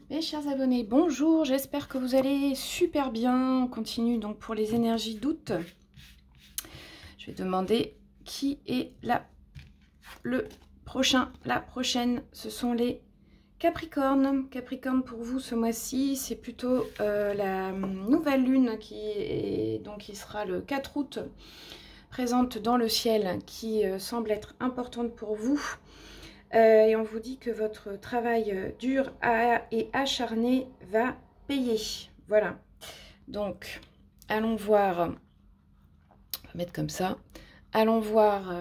Mes chers abonnés, bonjour, j'espère que vous allez super bien. On continue donc pour les énergies d'août. Je vais demander qui est là, le prochain, la prochaine. Ce sont les Capricornes. Capricorne pour vous ce mois-ci, c'est plutôt la nouvelle lune qui sera le 4 août, présente dans le ciel, qui semble être importante pour vous. Et on vous dit que votre travail dur et acharné va payer. Voilà. Donc, allons voir. On va mettre comme ça. Allons voir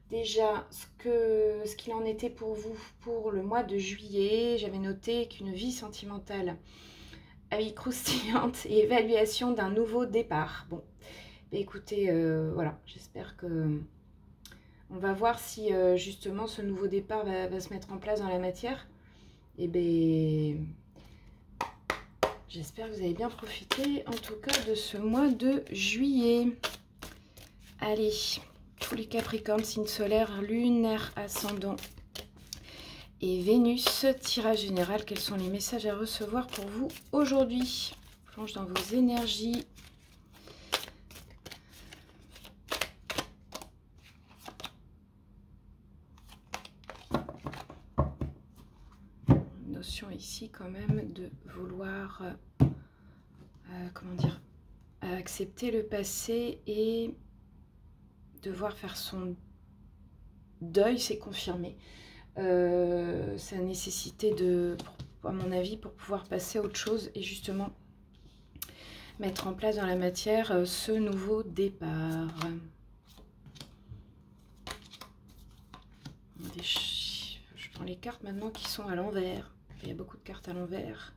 déjà ce qu'il en était pour vous pour le mois de juillet. J'avais noté qu'une vie sentimentale, vie croustillante et évaluation d'un nouveau départ. Bon, écoutez, voilà, j'espère que... On va voir si justement ce nouveau départ va se mettre en place dans la matière. Et bien, j'espère que vous avez bien profité en tout cas de ce mois de juillet. Allez, tous les Capricornes, signe solaire, lunaire, ascendant et Vénus. Tirage général, quels sont les messages à recevoir pour vous aujourd'hui? Plonge dans vos énergies. Ici quand même de vouloir comment dire, accepter le passé et devoir faire son deuil, c'est confirmé. Ça a nécessité à mon avis, pour pouvoir passer à autre chose et justement mettre en place dans la matière ce nouveau départ. Je prends les cartes maintenant qui sont à l'envers. Il y a beaucoup de cartes à l'envers.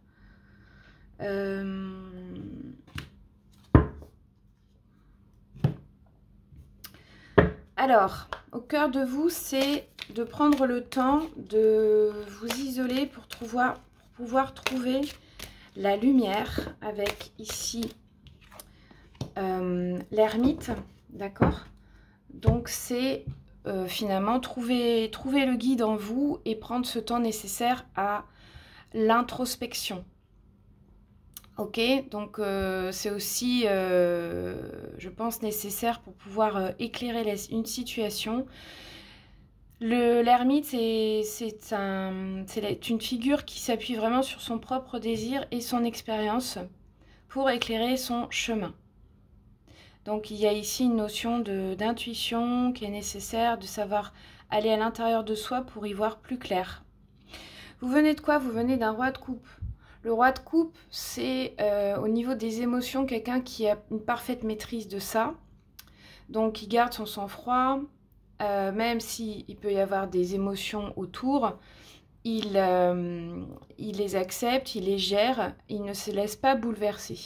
Alors, au cœur de vous, c'est de prendre le temps de vous isoler pour pouvoir trouver la lumière avec ici l'ermite, d'accord? Donc, c'est finalement trouver le guide en vous et prendre ce temps nécessaire à l'introspection. Ok, donc c'est aussi, je pense, nécessaire pour pouvoir éclairer une situation. L'ermite, c'est une figure qui s'appuie vraiment sur son propre désir et son expérience pour éclairer son chemin. Donc il y a ici une notion d'intuition qui est nécessaire, de savoir aller à l'intérieur de soi pour y voir plus clair. Vous venez de quoi? Vous venez d'un roi de coupe. Le roi de coupe, c'est au niveau des émotions, quelqu'un qui a une parfaite maîtrise de ça. Donc, il garde son sang-froid, même s'il peut y avoir des émotions autour. Il les accepte, il les gère, il ne se laisse pas bouleverser.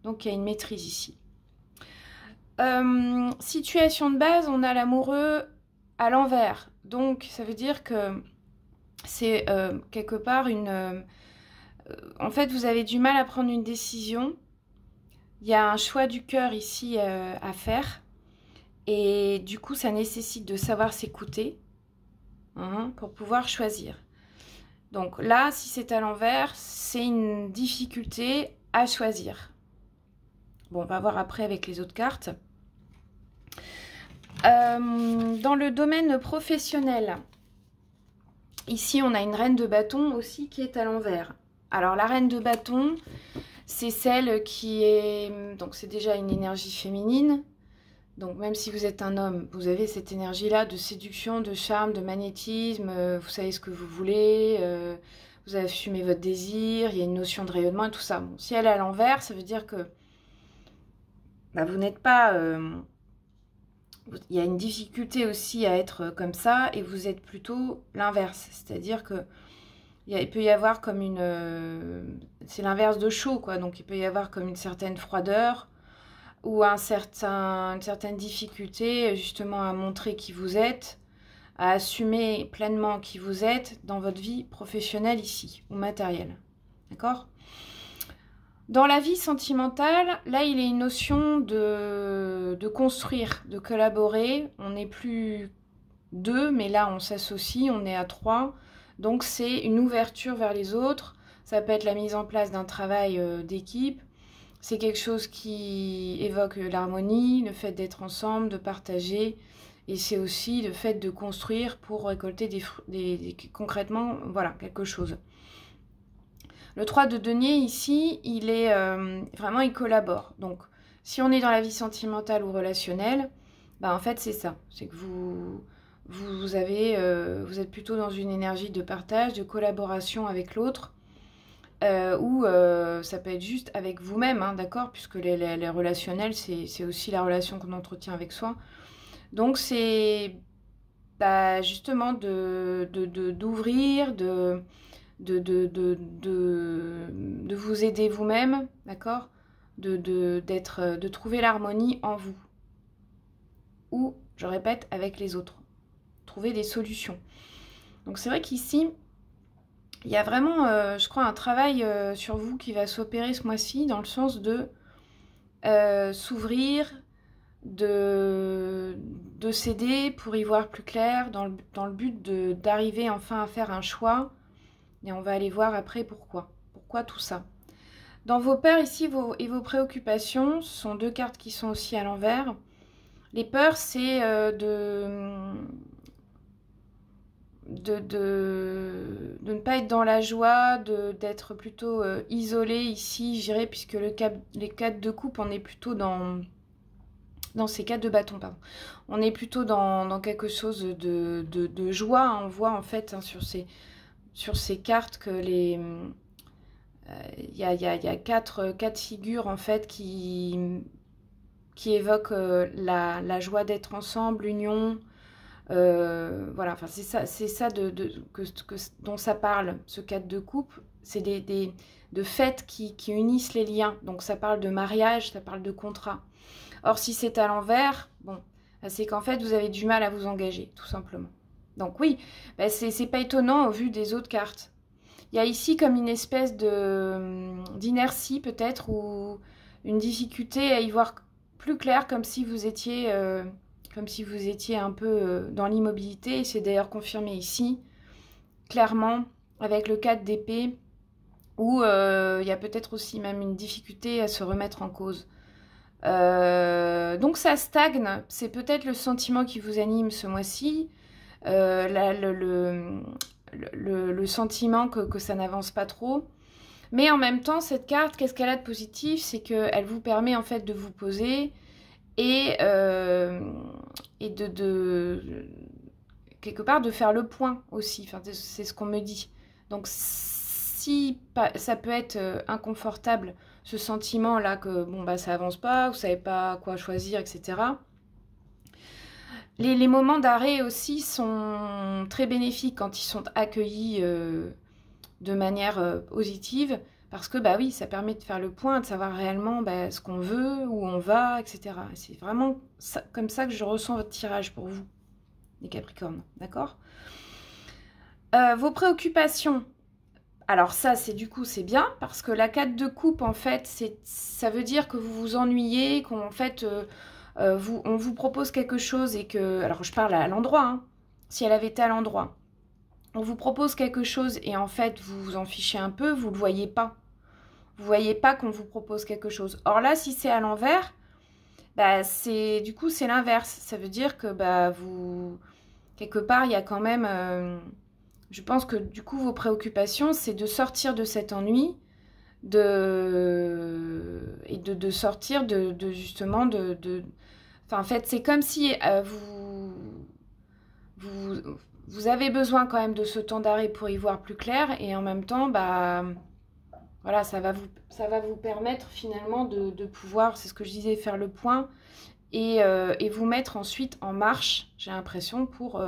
Donc, il y a une maîtrise ici. Situation de base, on a l'amoureux à l'envers. Donc, ça veut dire que c'est quelque part en fait, vous avez du mal à prendre une décision. Il y a un choix du cœur ici à faire. Et du coup, ça nécessite de savoir s'écouter pour pouvoir choisir. Donc là, si c'est à l'envers, c'est une difficulté à choisir. Bon, on va voir après avec les autres cartes. Dans le domaine professionnel, ici, on a une reine de bâton aussi qui est à l'envers. Alors, la reine de bâton, c'est celle qui est... Donc, c'est déjà une énergie féminine. Donc, même si vous êtes un homme, vous avez cette énergie-là de séduction, de charme, de magnétisme. Vous savez ce que vous voulez. Vous assumez votre désir. Il y a une notion de rayonnement et tout ça. Bon, si elle est à l'envers, ça veut dire que vous n'êtes pas... il y a une difficulté aussi à être comme ça. Et vous êtes plutôt l'inverse. C'est-à-dire que il peut y avoir comme une... c'est l'inverse de chaud, quoi. Donc, il peut y avoir comme une certaine froideur ou une certaine difficulté, justement, à montrer qui vous êtes, à assumer pleinement qui vous êtes dans votre vie professionnelle ici, ou matérielle. D'accord? Dans la vie sentimentale, là, il est une notion de construire, de collaborer. On n'est plus deux, mais là, on s'associe, on est à trois. Donc c'est une ouverture vers les autres, ça peut être la mise en place d'un travail d'équipe, c'est quelque chose qui évoque l'harmonie, le fait d'être ensemble, de partager, et c'est aussi le fait de construire pour récolter concrètement, voilà, quelque chose. Le 3 de denier ici, il est vraiment, il collabore. Donc, si on est dans la vie sentimentale ou relationnelle, bah, en fait, c'est ça. C'est que vous êtes plutôt dans une énergie de partage, de collaboration avec l'autre, ou ça peut être juste avec vous-même, hein, d'accord? Puisque les relationnels, c'est aussi la relation qu'on entretient avec soi. Donc, c'est justement d'ouvrir, de vous aider vous-même, d'accord? De trouver l'harmonie en vous. Ou, je répète, avec les autres. Trouver des solutions. Donc c'est vrai qu'ici, il y a vraiment, je crois, un travail sur vous qui va s'opérer ce mois-ci, dans le sens de s'ouvrir, de s'aider pour y voir plus clair, dans le but d'arriver enfin à faire un choix. Et on va aller voir après pourquoi. Pourquoi tout ça. Dans vos peurs ici vos préoccupations, ce sont 2 cartes qui sont aussi à l'envers. Les peurs, c'est de ne pas être dans la joie, d'être plutôt isolé ici, je dirais, puisque les 4 de coupe, on est plutôt dans ces 4 de bâton, pardon. On est plutôt dans quelque chose de joie. Hein. On voit en fait, hein, sur ces cartes que il y a 4 figures en fait qui évoquent la joie d'être ensemble, l'union. Voilà, enfin c'est ça dont ça parle, ce 4 de coupe. C'est de fêtes qui unissent les liens. Donc ça parle de mariage, ça parle de contrat. Or si c'est à l'envers, bon, c'est qu'en fait vous avez du mal à vous engager, tout simplement. Donc oui, c'est pas étonnant au vu des autres cartes. Il y a ici comme une espèce d'inertie peut-être, ou une difficulté à y voir plus clair, comme si vous étiez un peu dans l'immobilité. Et c'est d'ailleurs confirmé ici, clairement, avec le 4 d'épée, où il y a peut-être aussi même une difficulté à se remettre en cause. Donc ça stagne, c'est peut-être le sentiment qui vous anime ce mois-ci. Le sentiment que ça n'avance pas trop. Mais en même temps, cette carte, qu'est-ce qu'elle a de positif? C'est qu'elle vous permet en fait de vous poser et quelque part de faire le point aussi. Enfin, c'est ce qu'on me dit. Donc si ça peut être inconfortable, ce sentiment-là que bon, ça avance pas, vous savez pas quoi choisir, etc. Les moments d'arrêt aussi sont très bénéfiques quand ils sont accueillis de manière positive, parce que oui, ça permet de faire le point, de savoir réellement ce qu'on veut, où on va, etc. C'est vraiment comme ça que je ressens votre tirage pour vous, les Capricornes, d'accord? Vos préoccupations, alors ça, c'est bien, parce que la 4 de coupe, en fait, ça veut dire que vous vous ennuyez, qu'en fait... on vous propose quelque chose et que... Alors, je parle à l'endroit, hein, si elle avait été à l'endroit. On vous propose quelque chose et en fait, vous vous en fichez un peu, vous ne le voyez pas. Vous ne voyez pas qu'on vous propose quelque chose. Or là, si c'est à l'envers, du coup, c'est l'inverse. Ça veut dire que vous... Quelque part, il y a quand même... je pense que du coup, vos préoccupations, c'est de sortir de cet ennui, et de sortir justement Enfin, en fait, c'est comme si vous avez besoin quand même de ce temps d'arrêt pour y voir plus clair, et en même temps, voilà, ça va vous permettre finalement de pouvoir, c'est ce que je disais, faire le point et vous mettre ensuite en marche, j'ai l'impression, pour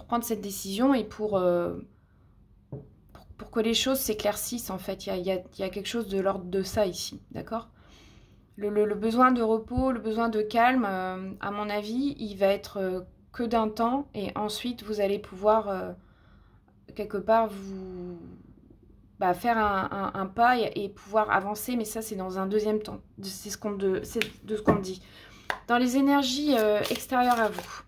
prendre cette décision et pour que les choses s'éclaircissent, en fait. Il y a quelque chose de l'ordre de ça ici, d'accord? Le besoin de repos, le besoin de calme, à mon avis, il va être que d'un temps, et ensuite vous allez pouvoir quelque part faire un pas et pouvoir avancer, mais ça c'est dans un deuxième temps. C'est de ce qu'on me dit. Dans les énergies extérieures à vous.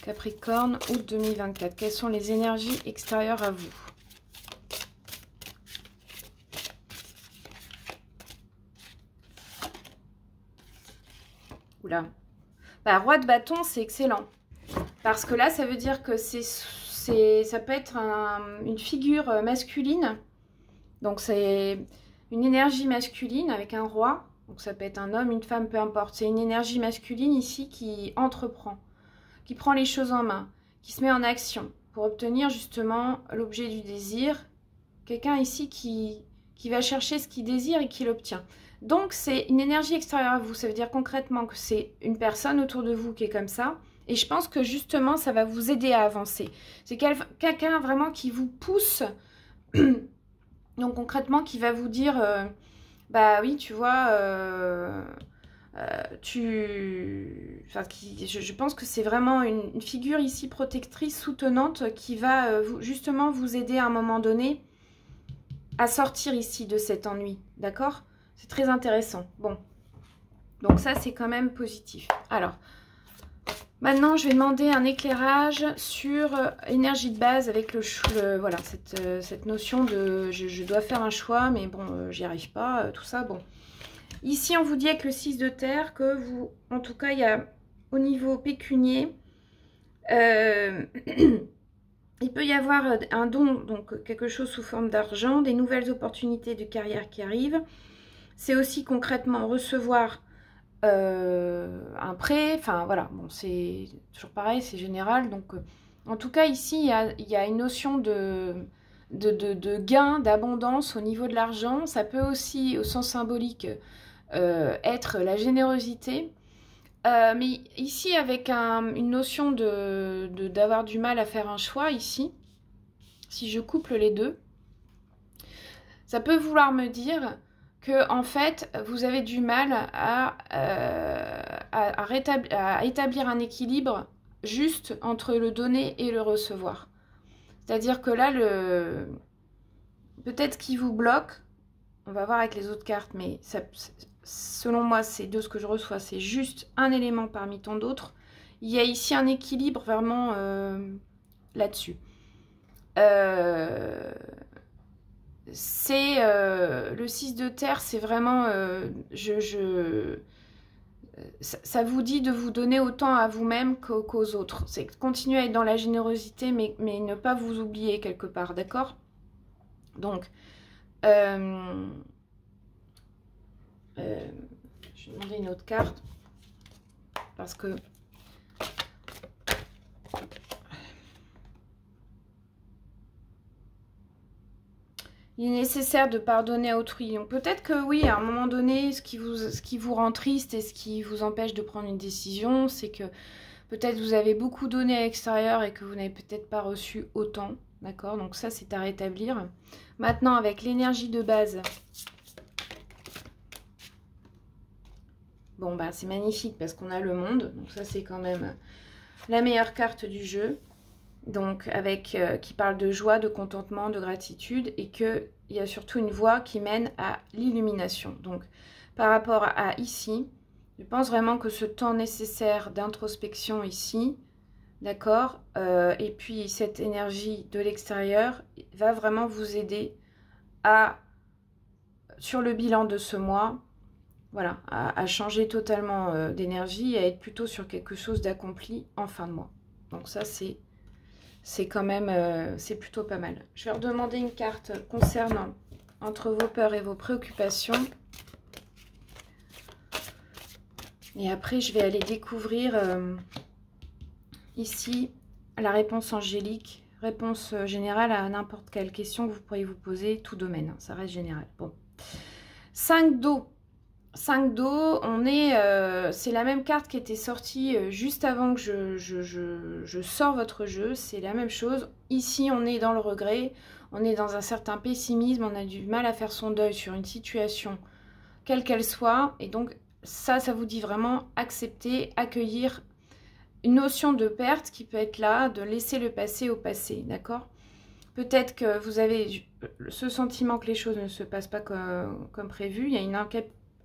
Capricorne, août 2024. Quelles sont les énergies extérieures à vous? Oula. Bah, roi de bâton, c'est excellent. Parce que là, ça veut dire que ça peut être une figure masculine. Donc, c'est une énergie masculine avec un roi. Donc, ça peut être un homme, une femme, peu importe. C'est une énergie masculine ici qui entreprend, qui prend les choses en main, qui se met en action pour obtenir justement l'objet du désir. Quelqu'un ici qui va chercher ce qu'il désire et qui l'obtient. Donc, c'est une énergie extérieure à vous. Ça veut dire concrètement que c'est une personne autour de vous qui est comme ça. Et je pense que justement, ça va vous aider à avancer. C'est quelqu'un vraiment qui vous pousse. Donc, concrètement, qui va vous dire, bah oui, tu vois, je pense que c'est vraiment une figure ici protectrice, soutenante, qui va justement vous aider à un moment donné à sortir ici de cet ennui. D'accord? C'est très intéressant. Bon. Donc ça, c'est quand même positif. Alors, maintenant, je vais demander un éclairage sur énergie de base avec voilà, cette notion de je dois faire un choix, mais bon, j'y arrive pas, tout ça, bon. Ici, on vous dit avec le 6 de terre que vous, en tout cas, il y a au niveau pécunier, il peut y avoir un don, donc quelque chose sous forme d'argent, des nouvelles opportunités de carrière qui arrivent. C'est aussi concrètement recevoir un prêt, enfin voilà, bon, c'est toujours pareil, c'est général. Donc, en tout cas, ici, il y a une notion de gain, d'abondance au niveau de l'argent. Ça peut aussi, au sens symbolique, être la générosité. Mais ici, avec une notion d'avoir du mal à faire un choix, ici, si je couple les deux, ça peut vouloir me dire que, en fait, vous avez du mal à établir un équilibre juste entre le donner et le recevoir. C'est-à-dire que là, peut-être qu'il vous bloque, on va voir avec les autres cartes, mais ça, selon moi, c'est de ce que je reçois, c'est juste un élément parmi tant d'autres. Il y a ici un équilibre vraiment là-dessus. C'est le 6 de terre, c'est vraiment ça vous dit de vous donner autant à vous-même qu'aux autres. C'est continuer à être dans la générosité, mais ne pas vous oublier quelque part, d'accord? Donc, je vais demander une autre carte parce que il est nécessaire de pardonner à autrui. Donc peut-être que oui, à un moment donné, ce qui vous rend triste et ce qui vous empêche de prendre une décision, c'est que peut-être vous avez beaucoup donné à l'extérieur et que vous n'avez peut-être pas reçu autant. D'accord? Donc ça, c'est à rétablir. Maintenant, avec l'énergie de base. Bon, bah c'est magnifique parce qu'on a le monde. Donc ça, c'est quand même la meilleure carte du jeu. Donc avec qui parle de joie, de contentement, de gratitude, et qu'il y a surtout une voie qui mène à l'illumination. Donc par rapport à ici, je pense vraiment que ce temps nécessaire d'introspection ici, d'accord, et puis cette énergie de l'extérieur va vraiment vous aider à, sur le bilan de ce mois, voilà, à changer totalement d'énergie et à être plutôt sur quelque chose d'accompli en fin de mois. Donc ça, c'est quand même, c'est plutôt pas mal. Je vais redemander une carte concernant entre vos peurs et vos préoccupations. Et après, je vais aller découvrir ici la réponse angélique, réponse générale à n'importe quelle question que vous pourriez vous poser, tout domaine, hein, ça reste général. Bon, 5 d'eau. 5 d'eau, c'est la même carte qui était sortie juste avant que je sors votre jeu. C'est la même chose. Ici, on est dans le regret, on est dans un certain pessimisme, on a du mal à faire son deuil sur une situation, quelle qu'elle soit. Et donc, ça vous dit vraiment accepter, accueillir une notion de perte qui peut être là, de laisser le passé au passé, d'accord? Peut-être que vous avez ce sentiment que les choses ne se passent pas comme prévu. Il y a une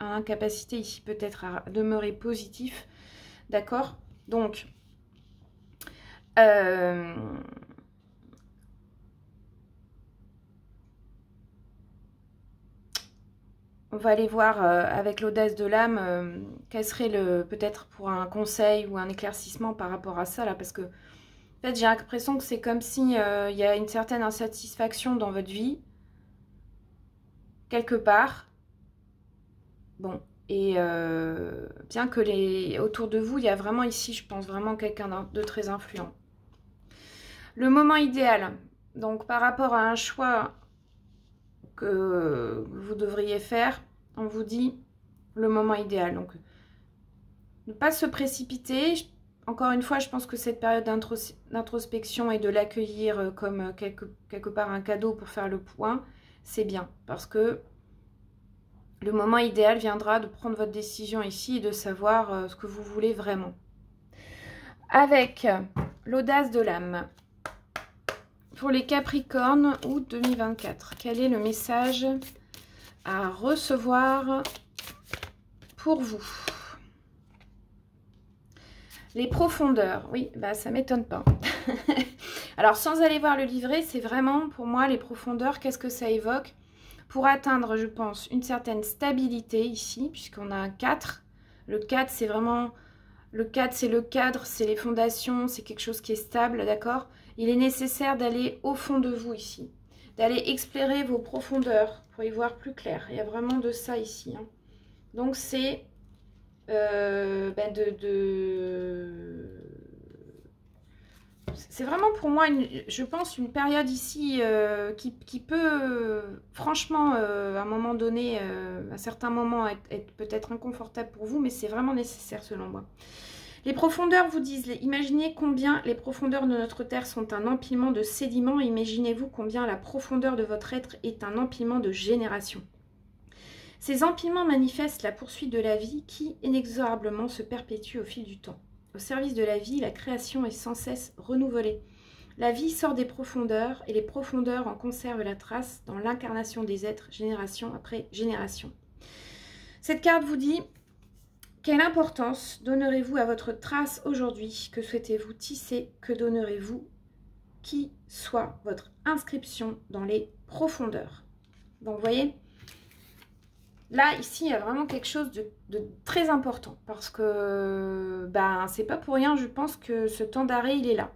incapacité ici peut-être à demeurer positif, d'accord? Donc On va aller voir avec l'audace de l'âme quel serait peut-être pour un conseil ou un éclaircissement par rapport à ça là, parce que en fait j'ai l'impression que c'est comme si il y a une certaine insatisfaction dans votre vie quelque part. Bon, et bien que autour de vous, il y a vraiment ici, je pense vraiment quelqu'un de très influent. Le moment idéal, donc par rapport à un choix que vous devriez faire, on vous dit le moment idéal. Donc, ne pas se précipiter. Encore une fois, je pense que cette période d'introspection et de l'accueillir comme quelque part un cadeau pour faire le point, c'est bien. Parce que le moment idéal viendra de prendre votre décision ici et de savoir ce que vous voulez vraiment. Avec l'audace de l'âme. Pour les Capricornes, août 2024, quel est le message à recevoir pour vous? Les profondeurs, oui, bah ça m'étonne pas. Alors, sans aller voir le livret, c'est vraiment, pour moi, les profondeurs, qu'est-ce que ça évoque? Pour atteindre, je pense, une certaine stabilité ici, puisqu'on a un 4. Le 4, c'est vraiment... Le 4, c'est le cadre, c'est les fondations, c'est quelque chose qui est stable, d'accord? Il est nécessaire d'aller au fond de vous ici, d'aller explorer vos profondeurs pour y voir plus clair. Il y a vraiment de ça ici. Hein. Donc, c'est c'est vraiment pour moi, je pense, une période ici qui peut, franchement, à un moment donné, à certains moments, être peut-être inconfortable pour vous, mais c'est vraiment nécessaire selon moi. Les profondeurs vous disent, imaginez combien les profondeurs de notre Terre sont un empilement de sédiments, imaginez-vous combien la profondeur de votre être est un empilement de générations. Ces empilements manifestent la poursuite de la vie qui, inexorablement, se perpétue au fil du temps. Au service de la vie, la création est sans cesse renouvelée. La vie sort des profondeurs et les profondeurs en conservent la trace dans l'incarnation des êtres, génération après génération. Cette carte vous dit... Quelle importance donnerez-vous à votre trace aujourd'hui? Que souhaitez-vous tisser? Que donnerez-vous? Qui soit votre inscription dans les profondeurs? Donc, vous voyez, là, ici, il y a vraiment quelque chose de très important. Parce que, ben, c'est pas pour rien, je pense que ce temps d'arrêt, il est là.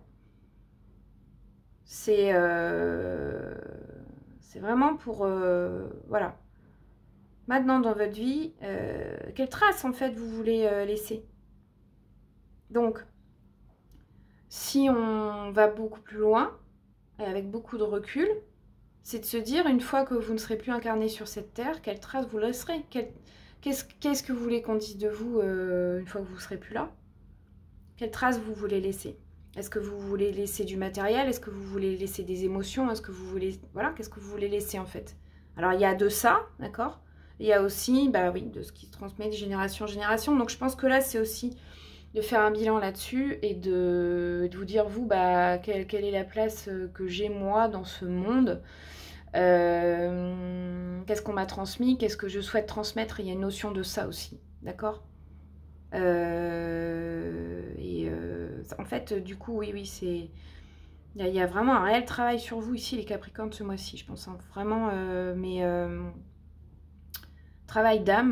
C'est vraiment pour... voilà. Maintenant, dans votre vie, quelle trace, en fait, vous voulez laisser? Donc, si on va beaucoup plus loin, et avec beaucoup de recul, c'est de se dire, une fois que vous ne serez plus incarné sur cette terre, quelle trace vous laisserez? Qu'est-ce que vous voulez qu'on dise de vous une fois que vous ne serez plus là? Quelle trace vous voulez laisser? Est-ce que vous voulez laisser du matériel? Est-ce que vous voulez laisser des émotions? Est-ce que vous voulez... Voilà, qu'est-ce que vous voulez laisser, en fait? Alors, il y a de ça, d'accord? Il y a aussi, bah oui, de ce qui se transmet de génération en génération. Donc, je pense que là, c'est aussi de faire un bilan là-dessus et de vous dire, vous, bah, quelle est la place que j'ai, moi, dans ce monde. Qu'est-ce qu'on m'a transmis? Qu'est-ce que je souhaite transmettre? Il y a une notion de ça aussi, d'accord? En fait, du coup, oui, c'est... Il y a vraiment un réel travail sur vous ici, les Capricornes, ce mois-ci, je pense. Hein, vraiment, travail d'âme.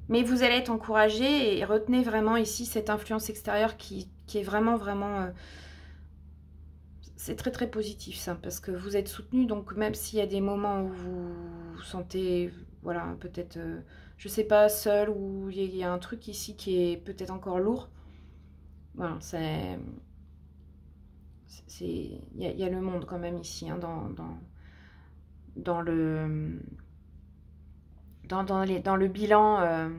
Mais vous allez être encouragé et retenez vraiment ici cette influence extérieure qui est vraiment, c'est très, très positif, ça, parce que vous êtes soutenu. Donc, même s'il y a des moments où vous vous sentez, voilà, peut-être, je sais pas, seul, ou il y a un truc ici qui est peut-être encore lourd, voilà, il y a le monde quand même ici, hein, dans le bilan.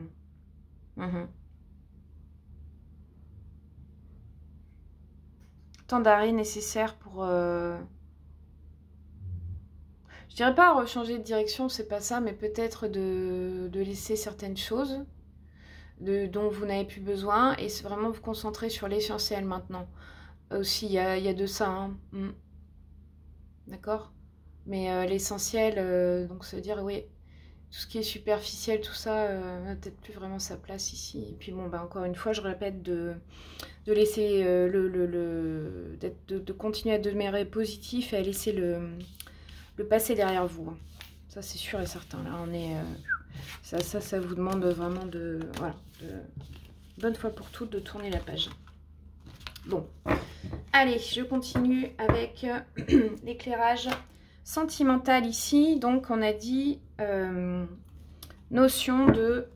Temps d'arrêt nécessaire pour... Je dirais pas rechanger de direction, c'est pas ça, mais peut-être de laisser certaines choses dont vous n'avez plus besoin et vraiment vous concentrer sur l'essentiel maintenant. Aussi, il y a de ça, hein. D'accord? Mais l'essentiel, donc ça veut dire, oui, tout ce qui est superficiel, tout ça, n'a peut-être plus vraiment sa place ici. Et puis bon, bah, encore une fois, je répète de laisser de continuer à demeurer positif et à laisser le passé derrière vous. Hein. Ça, c'est sûr et certain. Là, on est... ça vous demande vraiment de... Voilà, bonne fois pour toutes de tourner la page. Bon. Allez, je continue avec l'éclairage sentimental ici. Donc, on a dit notion de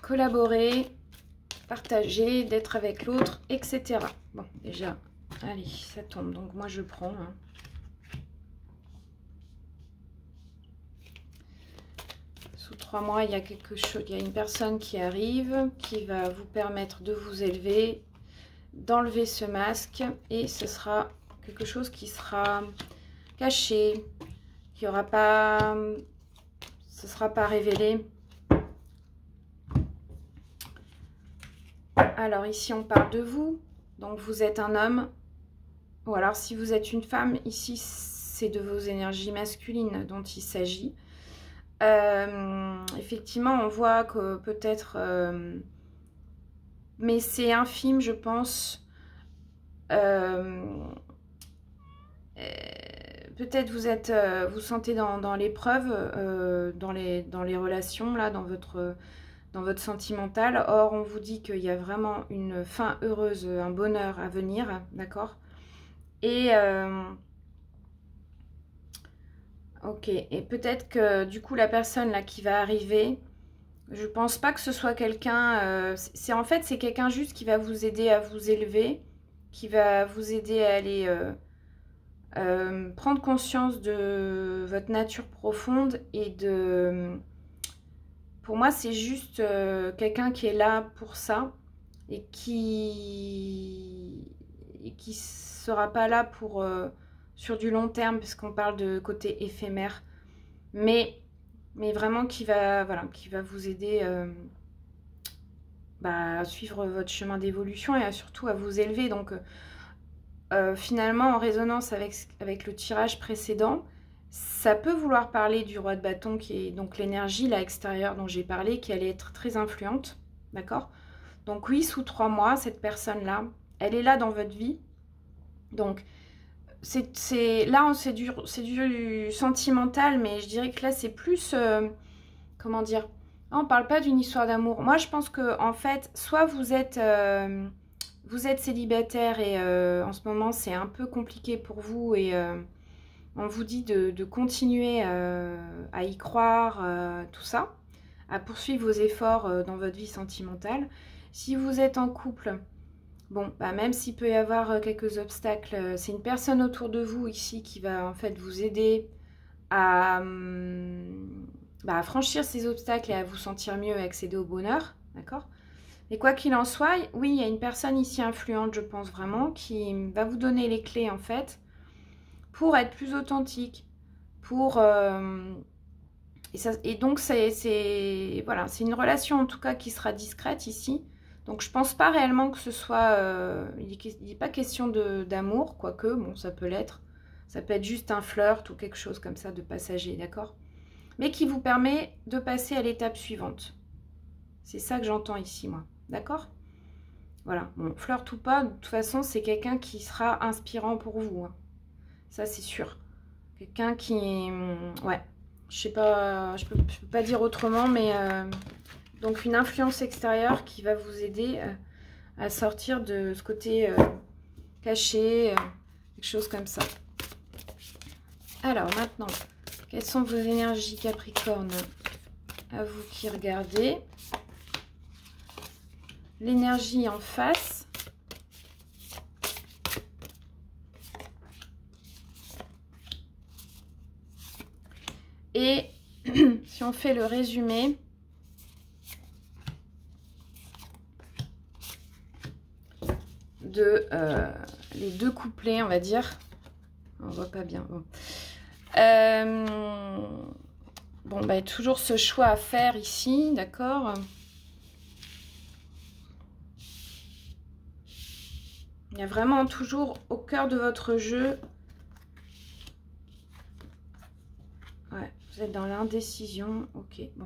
collaborer, partager, d'être avec l'autre, etc. Bon, déjà, allez, ça tombe. Donc, moi, je prends... Hein. Sous 3 mois, il y a quelque chose, il y a une personne qui arrive, qui va vous permettre de vous élever, d'enlever ce masque, et ce sera quelque chose qui sera caché, qui aura pas, ce sera pas révélé. Alors ici, on parle de vous, donc vous êtes un homme, ou alors si vous êtes une femme, ici, c'est de vos énergies masculines dont il s'agit. Effectivement, on voit que peut-être, mais c'est infime, je pense. Peut-être vous êtes, vous sentez dans l'épreuve, dans les relations là, dans votre sentimental. Or, on vous dit qu'il y a vraiment une fin heureuse, un bonheur à venir, d'accord. Et ok, et peut-être que du coup la personne là qui va arriver, je pense pas que ce soit quelqu'un, en fait c'est quelqu'un juste qui va vous aider à vous élever, qui va vous aider à aller prendre conscience de votre nature profonde et de... Pour moi c'est juste quelqu'un qui est là pour ça et qui sera pas là pour... sur du long terme, puisqu'on parle de côté éphémère, mais vraiment qui va, voilà, qui va vous aider à suivre votre chemin d'évolution et surtout à vous élever. Donc finalement, en résonance avec le tirage précédent, ça peut vouloir parler du roi de bâton, qui est donc l'énergie là extérieure dont j'ai parlé, qui allait être très influente, d'accord. Donc oui, sous 3 mois, cette personne-là, elle est là dans votre vie. Donc là, c'est du sentimental, mais je dirais que là, c'est plus... comment dire? On ne parle pas d'une histoire d'amour. Moi, je pense que en fait, soit vous êtes célibataire et en ce moment, c'est un peu compliqué pour vous et on vous dit de continuer à y croire, tout ça, à poursuivre vos efforts dans votre vie sentimentale. Si vous êtes en couple... Bon, même s'il peut y avoir quelques obstacles, c'est une personne autour de vous ici qui va en fait vous aider à franchir ces obstacles et à vous sentir mieux et accéder au bonheur, d'accord? Mais quoi qu'il en soit, oui, il y a une personne ici influente, je pense vraiment, qui va vous donner les clés en fait pour être plus authentique, pour... et donc voilà, c'est une relation en tout cas qui sera discrète ici. Donc je pense pas réellement que ce soit... il n'est pas question d'amour, quoique, bon, ça peut l'être. Ça peut être juste un flirt ou quelque chose comme ça de passager, d'accord? Mais qui vous permet de passer à l'étape suivante. C'est ça que j'entends ici, moi. D'accord? Voilà. Bon, flirt ou pas, de toute façon, c'est quelqu'un qui sera inspirant pour vous. Hein. Ça, c'est sûr. Quelqu'un qui... ouais. Je sais pas... Je peux pas dire autrement, mais... donc une influence extérieure qui va vous aider à sortir de ce côté caché, quelque chose comme ça. Alors maintenant, quelles sont vos énergies Capricorne? À vous qui regardez. L'énergie en face. Et si on fait le résumé... de les deux couplets, on va dire. On voit pas bien. Bon, toujours ce choix à faire ici, d'accord. Il y a vraiment toujours au cœur de votre jeu. Ouais, Vous êtes dans l'indécision. Ok, bon.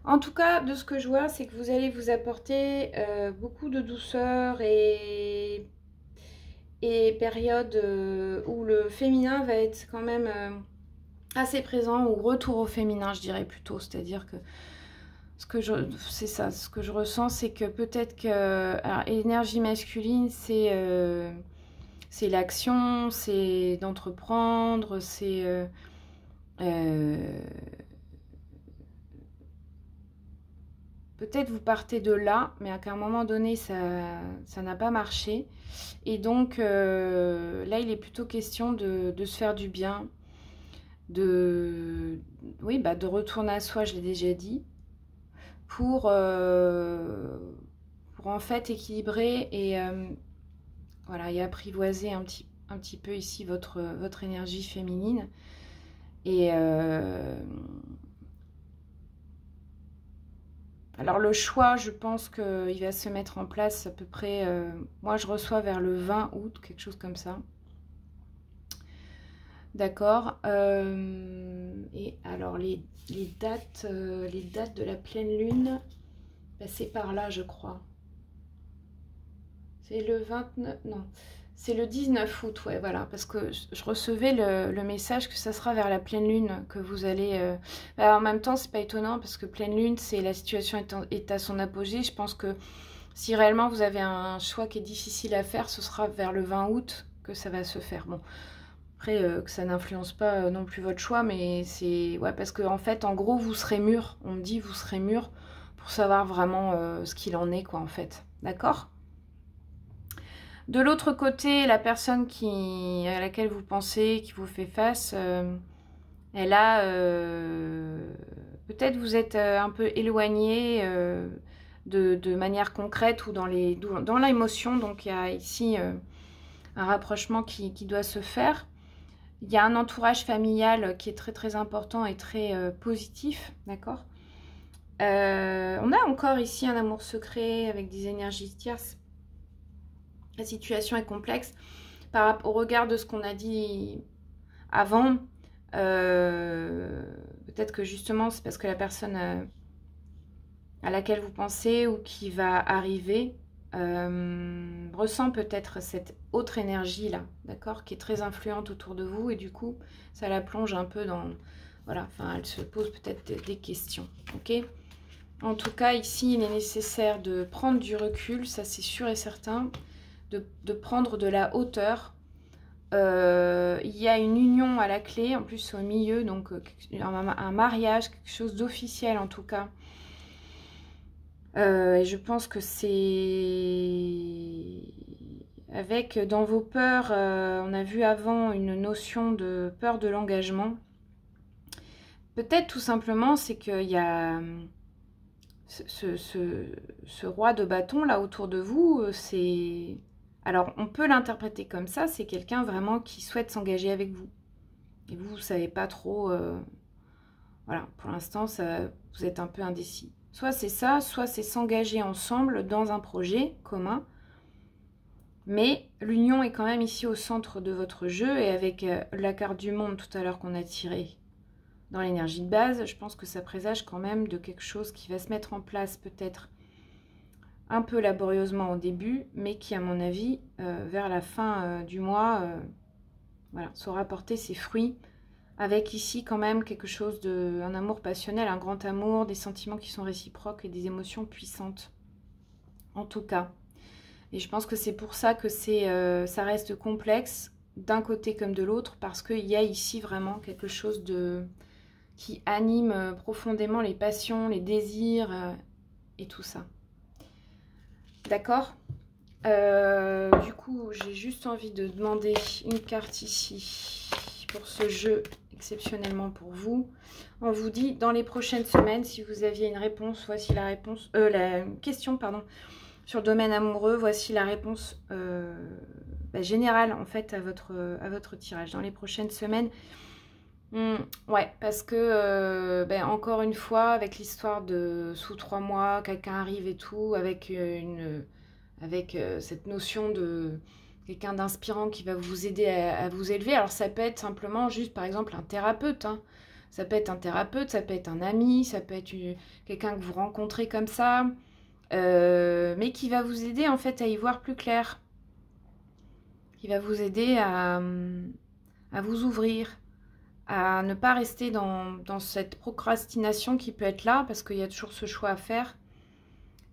En tout cas, de ce que je vois, c'est que vous allez vous apporter beaucoup de douceur et période où le féminin va être quand même assez présent, ou retour au féminin, je dirais plutôt. C'est-à-dire que c'est ça, ce que je ressens, c'est que peut-être que alors, énergie masculine, c'est l'action, c'est d'entreprendre, c'est peut-être vous partez de là, mais qu'à un moment donné, ça n'a pas marché. Et donc, là, il est plutôt question de se faire du bien, oui, de retourner à soi, je l'ai déjà dit, pour en fait équilibrer et, voilà, et apprivoiser un petit peu ici votre énergie féminine. Et alors le choix, je pense qu'il va se mettre en place à peu près, moi je reçois vers le 20 août, quelque chose comme ça. D'accord. Et alors les dates de la pleine lune, c'est par là je crois. C'est le 29, non, c'est le 19 août, ouais, voilà, parce que je recevais le message que ça sera vers la pleine lune que vous allez... en même temps, c'est pas étonnant, parce que pleine lune, c'est la situation est à son apogée. Je pense que si réellement vous avez un choix qui est difficile à faire, ce sera vers le 20 août que ça va se faire. Bon, après, que ça n'influence pas non plus votre choix, mais c'est... Ouais, parce que en fait, en gros, vous serez mûr. On me dit, vous serez mûr pour savoir vraiment ce qu'il en est, quoi, en fait. D'accord ? De l'autre côté, la personne à laquelle vous pensez, qui vous fait face, elle a... peut-être vous êtes un peu éloigné de manière concrète ou dans l'émotion. Donc il y a ici un rapprochement qui doit se faire. Il y a un entourage familial qui est très très important et très positif, d'accord ? On a encore ici un amour secret avec des énergies tierces. La situation est complexe au regard de ce qu'on a dit avant. Peut-être que justement, c'est parce que la personne à laquelle vous pensez ou qui va arriver ressent peut-être cette autre énergie-là, d'accord, qui est très influente autour de vous, et du coup, ça la plonge un peu dans... Voilà, enfin, elle se pose peut-être des questions, ok ? En tout cas, ici, il est nécessaire de prendre du recul, ça c'est sûr et certain, de prendre de la hauteur. Il y a une union à la clé, en plus au milieu, donc un mariage, quelque chose d'officiel en tout cas. Et je pense que c'est avec, dans vos peurs, on a vu avant une notion de peur de l'engagement. Peut-être tout simplement, c'est qu'il y a ce roi de bâton là autour de vous, c'est... Alors, on peut l'interpréter comme ça, c'est quelqu'un vraiment qui souhaite s'engager avec vous. Et vous ne savez pas trop... voilà, pour l'instant, vous êtes un peu indécis. Soit c'est ça, soit c'est s'engager ensemble dans un projet commun. Mais l'union est quand même ici au centre de votre jeu. Et avec la carte du monde tout à l'heure qu'on a tirée dans l'énergie de base, je pense que ça présage quand même de quelque chose qui va se mettre en place peut-être un peu laborieusement au début, mais qui, à mon avis, vers la fin du mois, voilà, saura porter ses fruits, avec ici quand même quelque chose un amour passionnel, un grand amour, des sentiments qui sont réciproques et des émotions puissantes, en tout cas. Et je pense que c'est pour ça que ça reste complexe, d'un côté comme de l'autre, parce qu'il y a ici vraiment quelque chose qui anime profondément les passions, les désirs et tout ça. D'accord ? Du coup, j'ai juste envie de demander une carte ici pour ce jeu, exceptionnellement pour vous. On vous dit dans les prochaines semaines, si vous aviez une réponse, voici la réponse, la question, pardon, sur le domaine amoureux, voici la réponse générale en fait à votre tirage. Dans les prochaines semaines, ouais, parce que encore une fois, avec l'histoire de sous 3 mois, quelqu'un arrive et tout, avec cette notion quelqu'un d'inspirant qui va vous aider à vous élever. Alors ça peut être simplement juste par exemple un thérapeute, hein. Ça peut être un thérapeute, ça peut être un ami, ça peut être quelqu'un que vous rencontrez comme ça, mais qui va vous aider en fait à y voir plus clair, qui va vous aider à vous ouvrir, à ne pas rester dans cette procrastination qui peut être là, parce qu'il y a toujours ce choix à faire.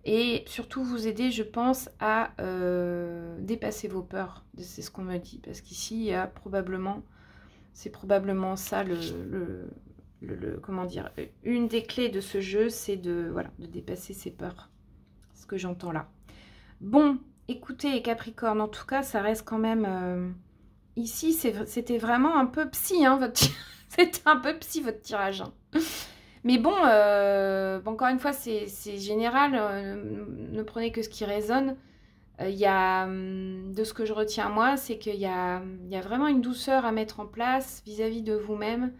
Et surtout vous aider, je pense, à dépasser vos peurs. C'est ce qu'on me dit. Parce qu'ici, il y a probablement, c'est probablement ça comment dire, une des clés de ce jeu, c'est de dépasser ses peurs. C'est ce que j'entends là. Bon, écoutez les Capricornes, en tout cas, ça reste quand même... ici, c'était vraiment un peu psy, hein, c'était un peu psy, votre tirage. Hein. Mais bon, encore une fois, c'est général. Ne prenez que ce qui résonne. De ce que je retiens moi, c'est qu'il y a vraiment une douceur à mettre en place vis-à-vis de vous-même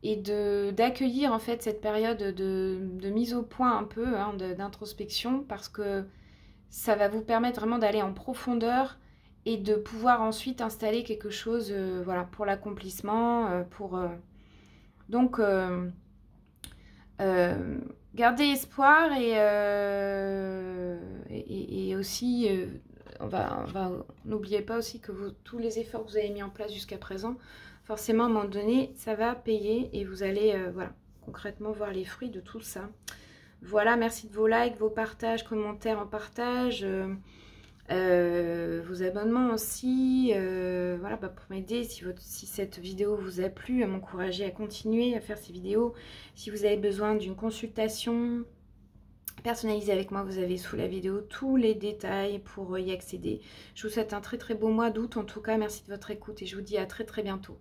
et d'accueillir en fait cette période de mise au point un peu, hein, d'introspection, parce que ça va vous permettre vraiment d'aller en profondeur et de pouvoir ensuite installer quelque chose voilà, pour l'accomplissement, donc gardez espoir et aussi n'oubliez pas aussi que tous les efforts que vous avez mis en place jusqu'à présent, forcément à un moment donné ça va payer et vous allez voilà, concrètement voir les fruits de tout ça. Voilà, merci de vos likes, vos partages, commentaires en partage, vos abonnements aussi, voilà, pour m'aider si cette vidéo vous a plu, à m'encourager à continuer à faire ces vidéos. Si vous avez besoin d'une consultation personnalisée avec moi, vous avez sous la vidéo tous les détails pour y accéder. Je vous souhaite un très très beau mois d'août en tout cas, merci de votre écoute et je vous dis à très très bientôt.